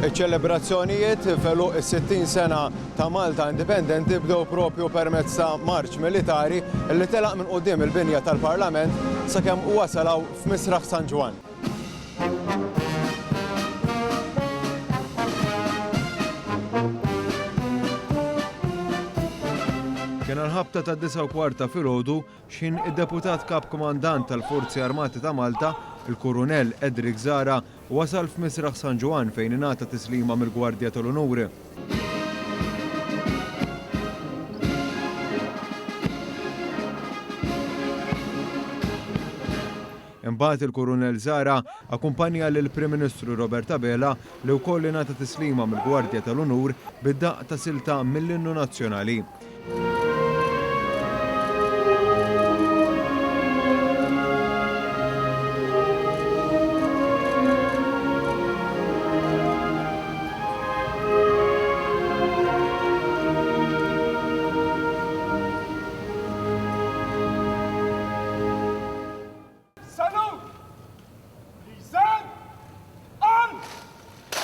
Iċ-ċelebrazzjonijiet feluq is-60 sena ta' Malta indipendenti bdew propju permezz ta' marċ militari li telaq minn quddiem il-binja tal-Parlament sakemm wasalaw f'Misraħ San Ġwan. Kien l-ħabta ta' 9:15 filgħodu x'in id-deputat kap komandant tal-Forzi Armati ta' Malta, il-Kurunell Edric Zara, wasal f'Misraħ San Ġwan fejn ingħata tislima mill-Gwardja tal-Unuri. Imbagħad il-Kurunell Zara akkumpanja lill-Prim Ministru Robert Abela li wkoll ingħata tislima mill-Gwardja tal-Unur bid-daqq ta' silta mill-Innu Nazzjonali.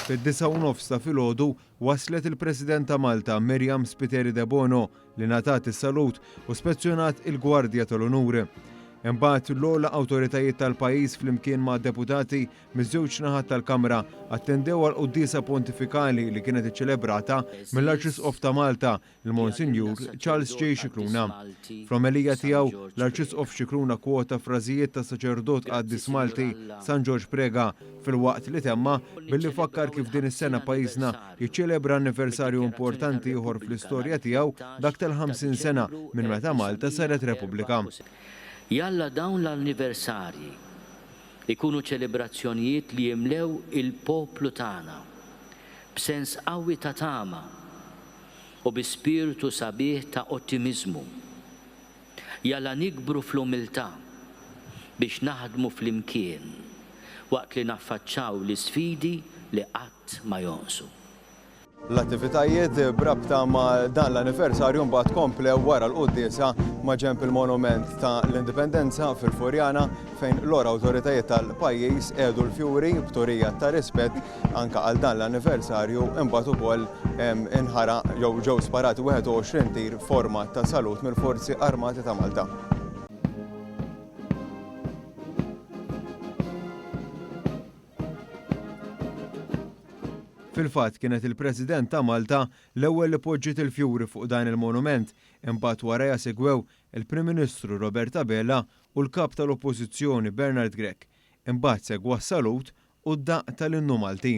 Fid-9:09 ta' filgħodu waslet il-President ta' Malta Miriam Spiteri de Bono li ngħatat is-salut u spezzjonat il-Gwardja tal-Unuri. Imbagħad l-ogħla awtoritajiet tal-pajjiż flimkien ma' deputati miż-żewġ naħat tal-Kamra attendew għal qudiesa pontifikali li kienet iċċelebrata mill-Arċisqof ta' Malta, il-Monsinjur Charles J. Scicluna. Fl-omelija tiegħu l-Arċisqof Scicluna kwota frażijiet ta' saċerdot Qaddis Malti San George Prega filwaqt li temma billi fakkar kif din is-sena pajjiżna jiċċelebra anniversarju importanti ieħor fl-istorja tiegħu dak tal-50 sena minn meta Malta saret Repubblika. Jalla dawn l-anniversarji ikunu ċelebrazzjonijiet li jimlew il-poplu tagħna b'sens qawwi ta' tama u bi spiritu sabiħ ta' ottimizmu. Jalla nikbru fl-umiltà biex naħdmu fl-imkien waqt li naffaċċaw l-isfidi li qatt ma jonqsu. L-attivitajiet brabta ma' dan l-anniversarju mbagħad komplew wara l-quddiesa ma' ġenb il-monument ta' l-Indipendenza fil-Furjana fejn l-ora awtoritajiet tal-pajjiż għedu l-fjuri b'turija ta' rispett anke għal dan l-anniversarju imbagħad ukoll inħara ġew sparati 21 tir forma ta' salut mill-Forzi Armati ta' Malta. Fil-fatt kienet il-President ta' Malta l-ewwel li poġġiet il-fjuri fuq dan il-monument, imbagħad warajja segwew il-Prim Ministru Robert Abela u l-kap tal-Oppożizzjoni Bernard Grech. Imbagħad segwa s-salut u d-daqq tal-Innu Malti.